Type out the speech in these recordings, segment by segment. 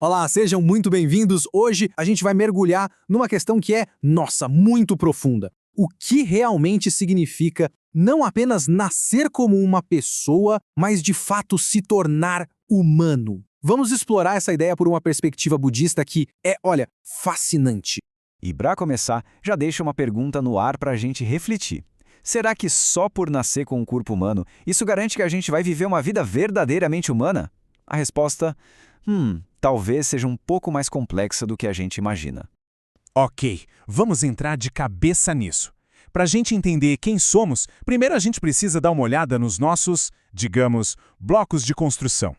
Olá, sejam muito bem-vindos. Hoje a gente vai mergulhar numa questão que é, nossa, muito profunda. O que realmente significa não apenas nascer como uma pessoa, mas de fato se tornar humano? Vamos explorar essa ideia por uma perspectiva budista que é, olha, fascinante. E para começar, já deixa uma pergunta no ar para a gente refletir. Será que só por nascer com um corpo humano, isso garante que a gente vai viver uma vida verdadeiramente humana? A resposta, talvez seja um pouco mais complexa do que a gente imagina. Ok, vamos entrar de cabeça nisso. Para a gente entender quem somos, primeiro a gente precisa dar uma olhada nos nossos, digamos, blocos de construção.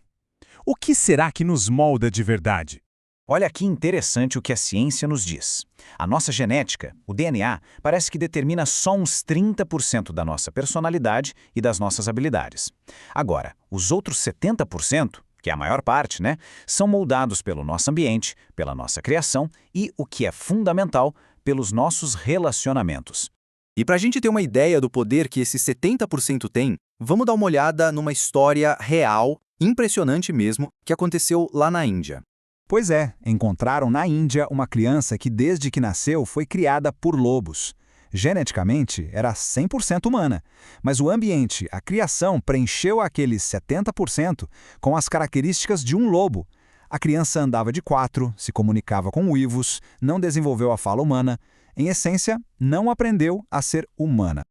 O que será que nos molda de verdade? Olha que interessante o que a ciência nos diz. A nossa genética, o DNA, parece que determina só uns 30% da nossa personalidade e das nossas habilidades. Agora, os outros 70%, que é a maior parte, são moldados pelo nosso ambiente, pela nossa criação e, o que é fundamental, pelos nossos relacionamentos. E para a gente ter uma ideia do poder que esses 70% tem, vamos dar uma olhada numa história real, impressionante mesmo, que aconteceu lá na Índia. Pois é, encontraram na Índia uma criança que desde que nasceu foi criada por lobos. Geneticamente, era 100% humana, mas o ambiente, a criação, preencheu aqueles 70% com as características de um lobo. A criança andava de quatro, se comunicava com uivos, não desenvolveu a fala humana, em essência, não aprendeu a ser humana.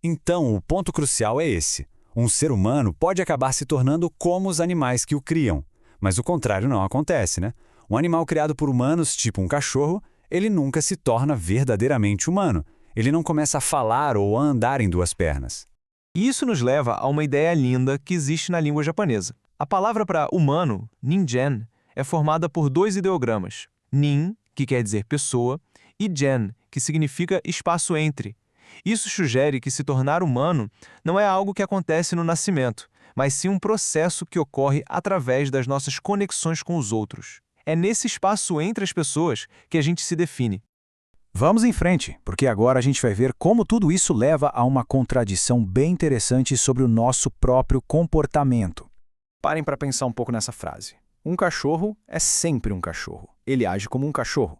Então, o ponto crucial é esse. Um ser humano pode acabar se tornando como os animais que o criam. Mas o contrário não acontece, Um animal criado por humanos, tipo um cachorro, ele nunca se torna verdadeiramente humano. Ele não começa a falar ou a andar em duas pernas. E isso nos leva a uma ideia linda que existe na língua japonesa. A palavra para humano, ningen, é formada por dois ideogramas. Nin, que quer dizer pessoa, e gen, que significa espaço entre. Isso sugere que se tornar humano não é algo que acontece no nascimento, mas sim um processo que ocorre através das nossas conexões com os outros. É nesse espaço entre as pessoas que a gente se define. Vamos em frente, porque agora a gente vai ver como tudo isso leva a uma contradição bem interessante sobre o nosso próprio comportamento. Parem para pensar um pouco nessa frase. Um cachorro é sempre um cachorro. Ele age como um cachorro.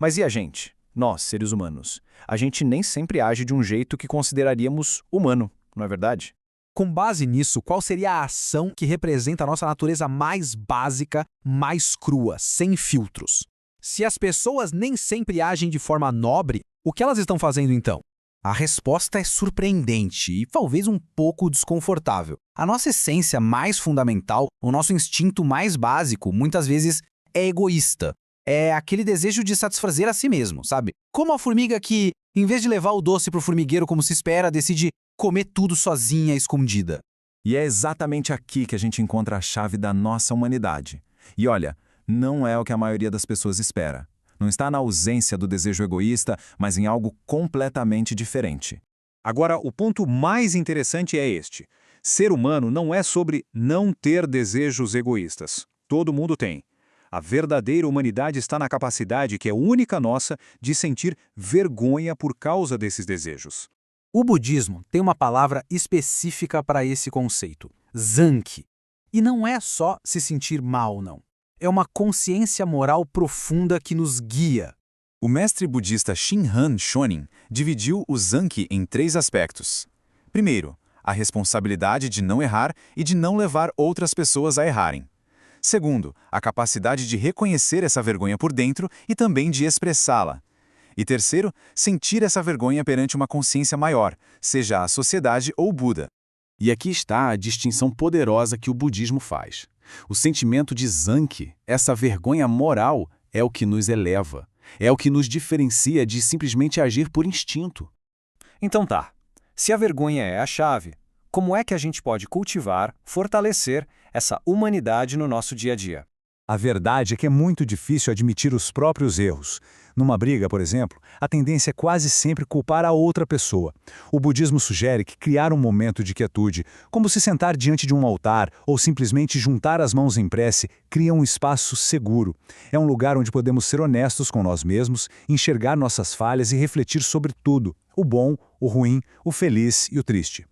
Mas e a gente? Nós, seres humanos. A gente nem sempre age de um jeito que consideraríamos humano, não é verdade? Com base nisso, qual seria a ação que representa a nossa natureza mais básica, mais crua, sem filtros? Se as pessoas nem sempre agem de forma nobre, o que elas estão fazendo então? A resposta é surpreendente e talvez um pouco desconfortável. A nossa essência mais fundamental, o nosso instinto mais básico, muitas vezes é egoísta. É aquele desejo de satisfazer a si mesmo, sabe? Como a formiga que, em vez de levar o doce para o formigueiro como se espera, decide comer tudo sozinha, escondida. E é exatamente aqui que a gente encontra a chave da nossa humanidade. E olha, não é o que a maioria das pessoas espera. Não está na ausência do desejo egoísta, mas em algo completamente diferente. Agora, o ponto mais interessante é este. Ser humano não é sobre não ter desejos egoístas. Todo mundo tem. A verdadeira humanidade está na capacidade, que é única nossa, de sentir vergonha por causa desses desejos. O budismo tem uma palavra específica para esse conceito, zanki. E não é só se sentir mal, não. É uma consciência moral profunda que nos guia. O mestre budista Shinhan Shonin dividiu o Zanki em 3 aspectos. Primeiro, a responsabilidade de não errar e de não levar outras pessoas a errarem. Segundo, a capacidade de reconhecer essa vergonha por dentro e também de expressá-la. E terceiro, sentir essa vergonha perante uma consciência maior, seja a sociedade ou o Buda. E aqui está a distinção poderosa que o budismo faz. O sentimento de Zanki, essa vergonha moral, é o que nos eleva. É o que nos diferencia de simplesmente agir por instinto. Então tá, se a vergonha é a chave, como é que a gente pode cultivar, fortalecer essa humanidade no nosso dia a dia? A verdade é que é muito difícil admitir os próprios erros. Numa briga, por exemplo, a tendência é quase sempre culpar a outra pessoa. O budismo sugere que criar um momento de quietude, como se sentar diante de um altar ou simplesmente juntar as mãos em prece, cria um espaço seguro. É um lugar onde podemos ser honestos com nós mesmos, enxergar nossas falhas e refletir sobre tudo, o bom, o ruim, o feliz e o triste.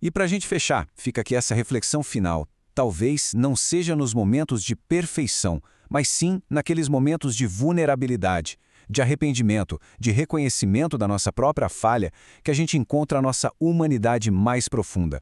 E para a gente fechar, fica aqui essa reflexão final. Talvez não seja nos momentos de perfeição, mas sim naqueles momentos de vulnerabilidade, de arrependimento, de reconhecimento da nossa própria falha, que a gente encontra a nossa humanidade mais profunda.